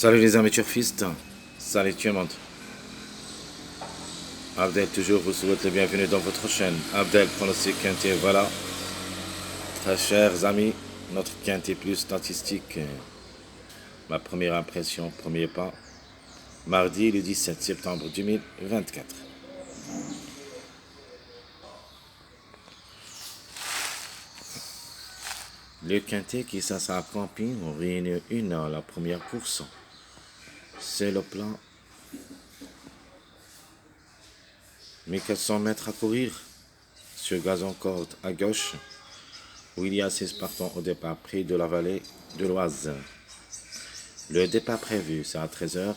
Salut les amis turfistes, salut tout le monde. Abdel toujours vous souhaite le bienvenue dans votre chaîne. Abdel pronostic quintet, voilà. Très chers amis, notre quintet plus statistique. Ma première impression, premier pas. Mardi le 17 septembre 2024. Le quintet qui s'assure à camping, on réunit une à la première course. C'est le plan. 1400 mètres à courir sur gazon corde à gauche, où il y a 6 partants au départ près de la vallée de l'Oise. Le départ prévu, c'est à 13h55.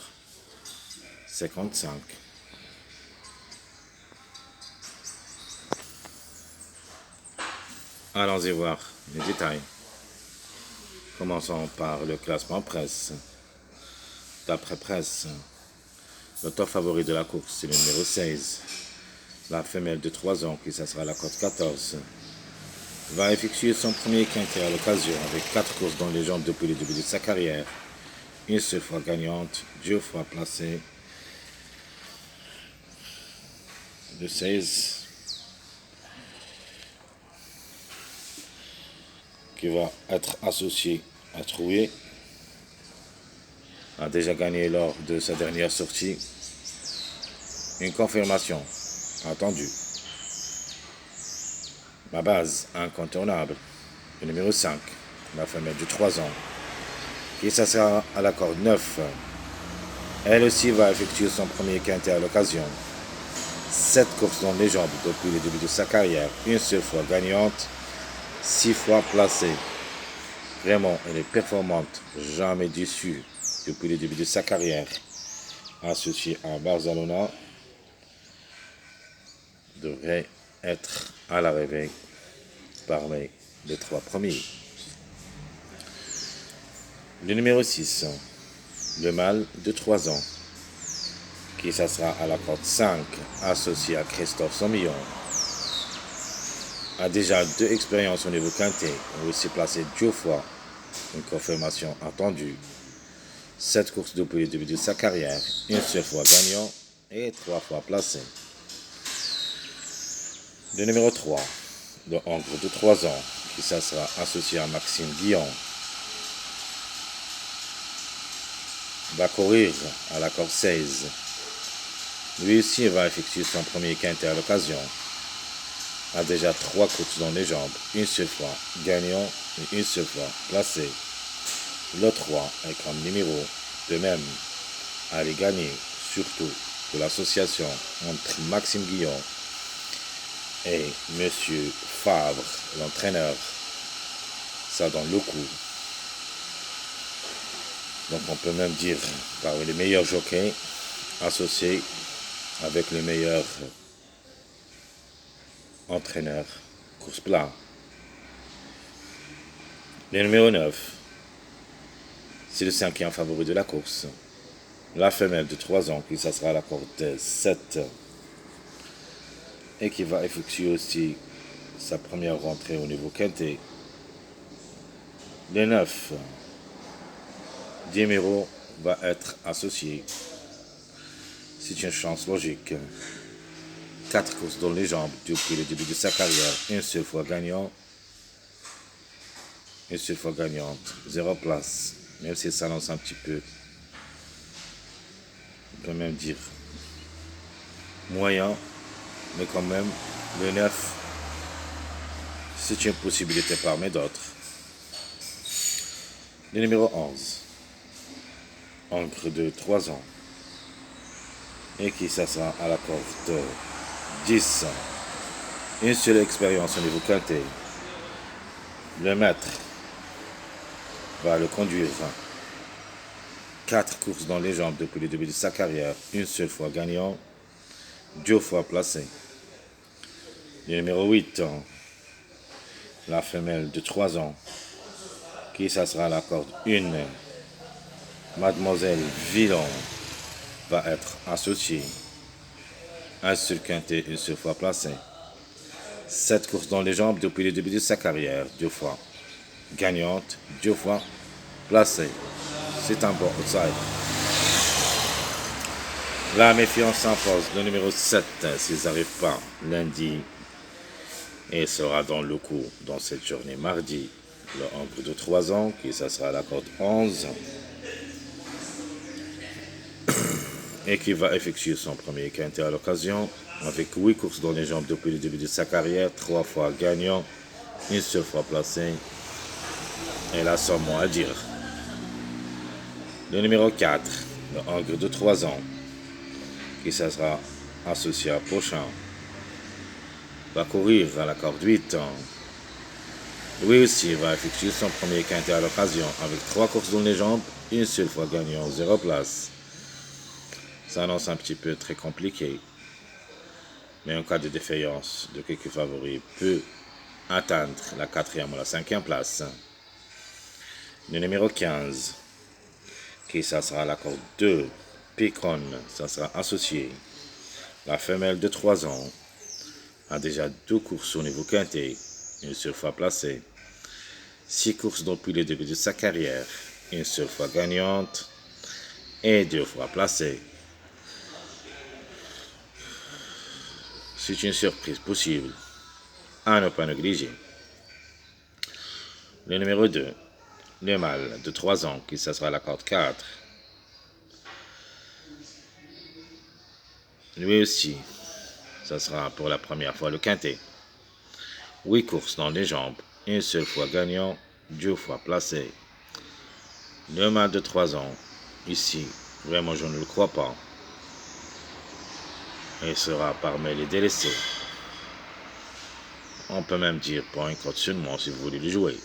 Allons-y voir les détails. Commençons par le classement presse. D'après presse, le top favori de la course, c'est le numéro 16. La femelle de 3 ans, qui ça sera la cote 14, va effectuer son premier quintet à l'occasion avec 4 courses dans les jambes depuis le début de sa carrière. Une seule fois gagnante, 2 fois placée. Le 16 qui va être associé à Troué a déjà gagné lors de sa dernière sortie. Une confirmation attendue. Ma base incontournable, le numéro 5, la femelle de 3 ans, qui s'assera à la corde 9. Elle aussi va effectuer son premier quintet à l'occasion. 7 courses dans les jambes depuis le début de sa carrière, une seule fois gagnante, 6 fois placée. Vraiment, elle est performante, jamais déçue depuis le début de sa carrière. Associée à Barcelona, devrait être à l'arrivée parmi les 3 premiers. Le numéro 6, le mâle de 3 ans, qui s'assera à la corde 5, associé à Christophe Sommillon, a déjà 2 expériences au niveau quintet, aussi placé 2 fois, une confirmation attendue. 7 courses depuis le début de sa carrière, une seule fois gagnant et 3 fois placé. Le numéro 3, le Hongre de 3 ans, qui sera associé à Maxime Guillon, va courir à la corde 16. Lui aussi va effectuer son premier quintet à l'occasion. A déjà 3 courses dans les jambes, une seule fois gagnant et une seule fois placé. Le 3 est comme numéro de même à les gagner, surtout pour l'association entre Maxime Guillon et Monsieur Favre, l'entraîneur. Ça donne le coup. Donc on peut même dire parmi les meilleurs jockeys associés avec le meilleur entraîneur course plat. Le numéro 9, c'est le 5e favori de la course. La femelle de 3 ans, qui ça sera à la corde 7, et qui va effectuer aussi sa première rentrée au niveau quintet. Le 9, Diemero va être associé. C'est une chance logique. 4 courses dans les jambes depuis le début de sa carrière, une seule fois gagnant, une seule fois gagnante, 0 place, même si ça lance un petit peu, on peut même dire moyen, mais quand même, le 9, c'est une possibilité parmi d'autres. Le numéro 11, Ancre de 3 ans, et qui s'assera à la corde 10. Une seule expérience au niveau quintet. Le maître va le conduire. 4 courses dans les jambes depuis le début de sa carrière, une seule fois gagnant, 2 fois placé. Le numéro 8, la femelle de 3 ans, qui s'assera à la corde 1. Mademoiselle Villon va être associée. Un seul quintet, une seule fois placé. 7 courses dans les jambes depuis le début de sa carrière, 2 fois gagnante, 2 fois placée. C'est un bon outside. La méfiance s'impose. Le numéro 7, s'ils n'arrivent pas lundi, et sera dans le coup dans cette journée mardi. Le Hongre de 3 ans, qui ça sera la corde 11, et qui va effectuer son premier quintet à l'occasion, avec 8 courses dans les jambes depuis le début de sa carrière, 3 fois gagnant, une seule fois placé, et là sans mot à dire. Le numéro 4, le Hongre de 3 ans, qui ça sera associé à prochain, va courir à la corde 8 ans. Lui aussi va effectuer son premier quintet à l'occasion avec 3 courses dans les jambes, une seule fois gagnant, 0 place. Ça annonce un petit peu très compliqué, mais en cas de défaillance de quelques favoris peut atteindre la 4e ou la 5e place. Le numéro 15, qui ça sera la corde 2, Picon, ça sera associé. La femelle de 3 ans a déjà 2 courses au niveau quintet, une seule fois placée. 6 courses depuis le début de sa carrière, une seule fois gagnante et 2 fois placée. C'est une surprise possible à ne pas négliger. Le numéro 2, le mâle de 3 ans, qui ça sera la corde 4. Lui aussi, ça sera pour la première fois le quintet. 8 courses dans les jambes, une seule fois gagnant, 2 fois placé. Le mâle de 3 ans, ici, vraiment je ne le crois pas. Il sera parmi les délaissés. On peut même dire pour un code seulement si vous voulez le jouer.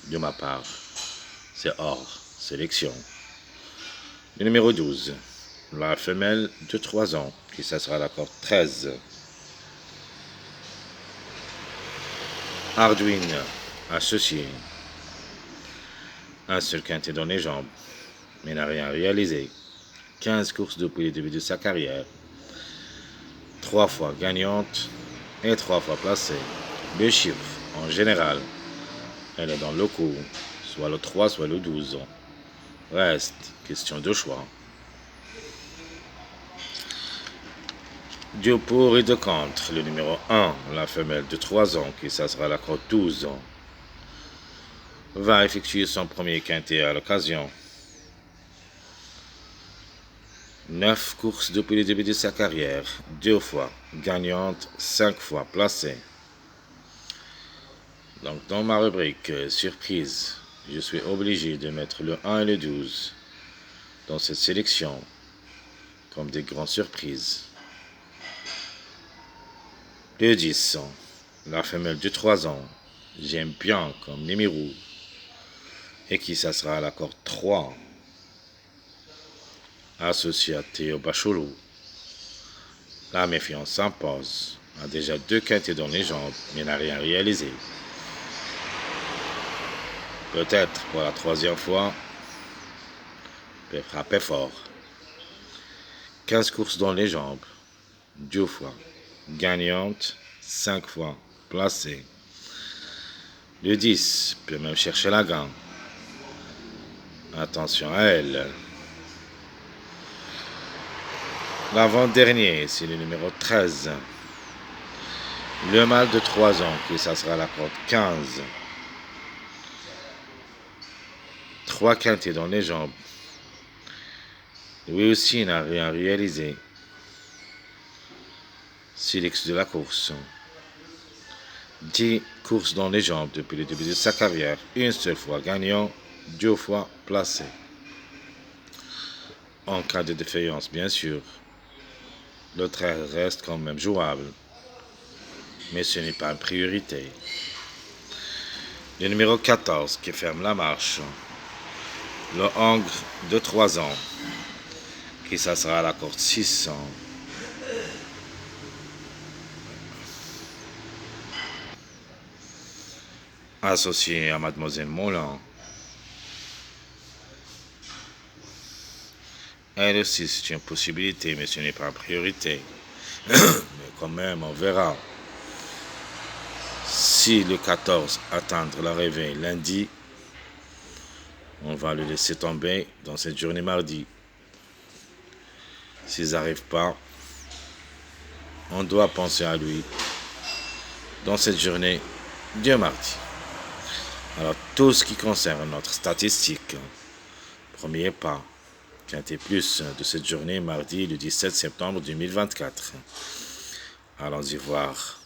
De ma part, c'est hors sélection. Le numéro 12, la femelle de 3 ans, qui ça sera la corde 13. Arduin associé. Un seul quintet dans les jambes, mais n'a rien réalisé. 15 courses depuis le début de sa carrière. 3 fois gagnante et 3 fois placée. Le chiffre, en général, elle est dans le coup, soit le 3, soit le 12. Reste question de choix. Du pour et de contre, le numéro 1, la femelle de 3 ans, qui ça sera la corde 12, va effectuer son premier quintet à l'occasion. 9 courses depuis le début de sa carrière, 2 fois gagnante, 5 fois placée. Donc dans ma rubrique surprise, je suis obligé de mettre le 1 et le 12 dans cette sélection comme des grandes surprises. Le 10, la femelle de 3 ans, j'aime bien comme numéro, et qui ça sera à la corde 3, associé à Théo Bachelot. La méfiance s'impose, a déjà 2 quintets dans les jambes, mais n'a rien réalisé. Peut-être pour la 3e fois, peut frapper fort. 15 courses dans les jambes, 2 fois gagnante, 5 fois placée. Le 10 peut même chercher la gagne. Attention à elle. L'avant-dernier, c'est le numéro 13. Le mâle de 3 ans, qui ça sera la corde 15. 3 quintets dans les jambes. Lui aussi n'a rien réalisé. C'est l'ex de la course. 10 courses dans les jambes depuis le début de sa carrière. Une seule fois gagnant, 2 fois placé. En cas de défaillance, bien sûr, le 13 reste quand même jouable. Mais ce n'est pas une priorité. Le numéro 14 qui ferme la marche. Le Hongre de 3 ans, qui ça sera à la corde 600. Associé à Mademoiselle Moulin. Elle aussi, c'est une possibilité, mais ce n'est pas une priorité. Mais quand même, on verra. Si le 14 atteindre l'arrivée lundi, on va le laisser tomber dans cette journée mardi. S'ils n'arrivent pas, on doit penser à lui dans cette journée du mardi. Alors, tout ce qui concerne notre statistique, premier pas, Quintet Plus de cette journée, mardi, le 17 septembre 2024. Allons-y voir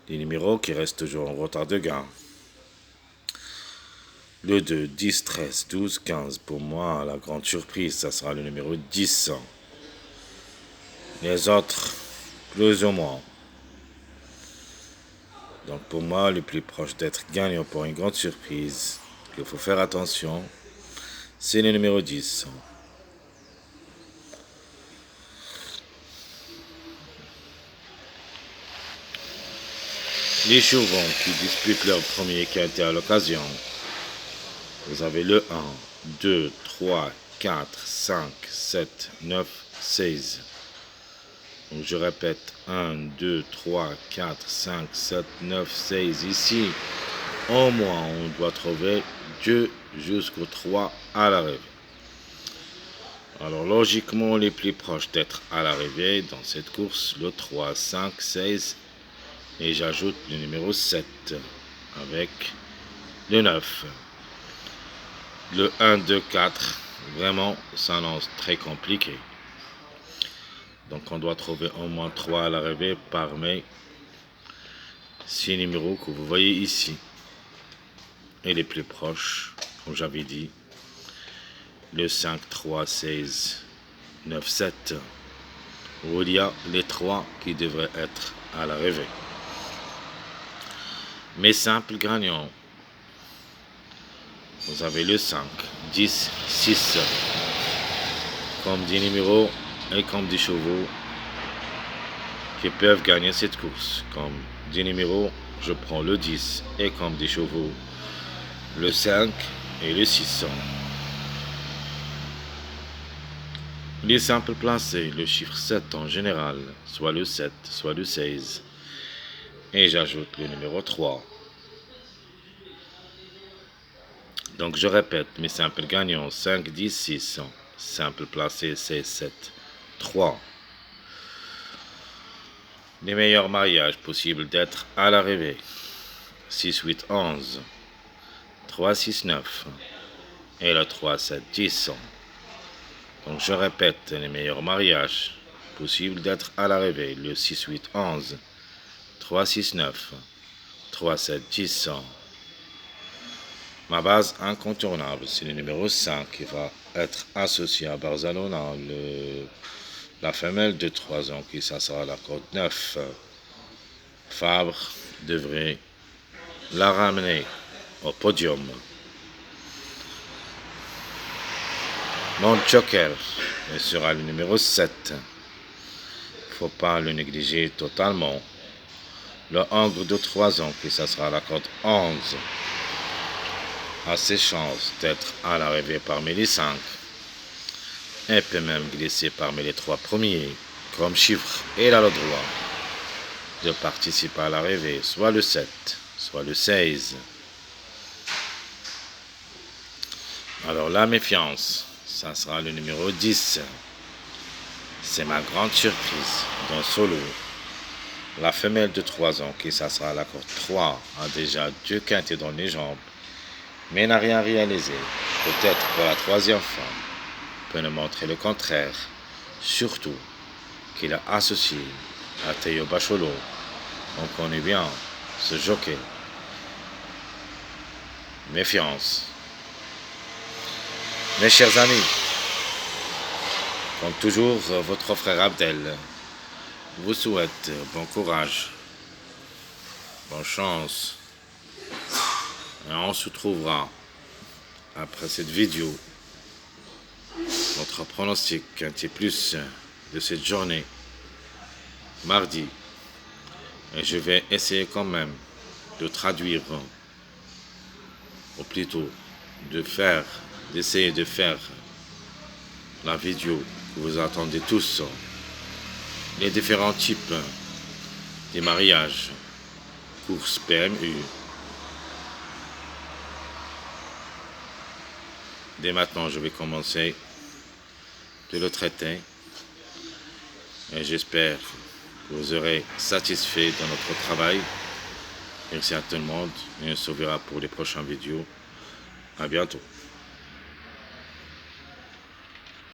les numéros qui restent toujours en retard de gain. Le 2, 10, 13, 12, 15. Pour moi, la grande surprise, ça sera le numéro 10. Les autres, plus ou moins. Donc pour moi, le plus proche d'être gagnant pour une grande surprise, il faut faire attention, c'est le numéro 10. Les chevrons qui disputent leur premier quintet à l'occasion. Vous avez le 1, 2, 3, 4, 5, 7, 9, 16. Donc je répète, 1, 2, 3, 4, 5, 7, 9, 16. Ici, au moins, on doit trouver 2 jusqu'au 3 à l'arrivée. Alors logiquement, les plus proches d'être à l'arrivée dans cette course, le 3, 5, 16. Et j'ajoute le numéro 7 avec le 9. Le 1, 2, 4, vraiment, ça lance très compliqué. Donc on doit trouver au moins 3 à l'arrivée parmi 6 numéros que vous voyez ici. Et les plus proches, comme j'avais dit, le 5, 3, 16, 9, 7, où il y a les 3 qui devraient être à l'arrivée. Mes simples gagnants, vous avez le 5, 10, 6, comme des numéros et comme des chevaux qui peuvent gagner cette course. Comme des numéros, je prends le 10 et comme des chevaux, le 5 et le 600. Les simples placés, le chiffre 7 en général, soit le 7, soit le 16. Et j'ajoute le numéro 3. Donc je répète, mes simples gagnants, 5, 10, 6. Simple placé, 16, 7, 3. Les meilleurs mariages possibles d'être à l'arrivée. 6, 8, 11. 3, 6, 9. Et le 3, 7, 10. Donc je répète, les meilleurs mariages possibles d'être à l'arrivée. Le 6, 8, 11. 3, 6, 9, 3, 7, 10. Ma base incontournable, c'est le numéro 5 qui va être associé à Barcelona, la femelle de 3 ans qui ça sera la cote 9. Fabre devrait la ramener au podium. Mon joker sera le numéro 7. Il ne faut pas le négliger totalement. Le Angre de 3 ans, qui ça sera la cote 11, a ses chances d'être à l'arrivée parmi les 5 et peut même glisser parmi les 3 premiers comme chiffre. Et il a le droit de participer à l'arrivée, soit le 7, soit le 16. Alors la méfiance, ça sera le numéro 10. C'est ma grande surprise dans solo. La femelle de 3 ans, qui ça sera la cote 3, a déjà 2 quintets dans les jambes, mais n'a rien réalisé. Peut-être pour la 3e fois, peut nous montrer le contraire. Surtout qu'il a associé à Théo Bachelot. On connaît bien ce jockey. Méfiance. Mes chers amis, comme toujours, votre frère Abdel vous souhaite bon courage, bonne chance. Et on se trouvera après cette vidéo, notre pronostic Quintet Plus de cette journée, mardi. Et je vais essayer quand même de traduire, ou plutôt d'essayer de faire la vidéo que vous attendez tous, les différents types de mariages, courses PMU, dès maintenant, je vais commencer de le traiter. Et j'espère que vous serez satisfait de notre travail. Merci à tout le monde et on se verra pour les prochaines vidéos. À bientôt.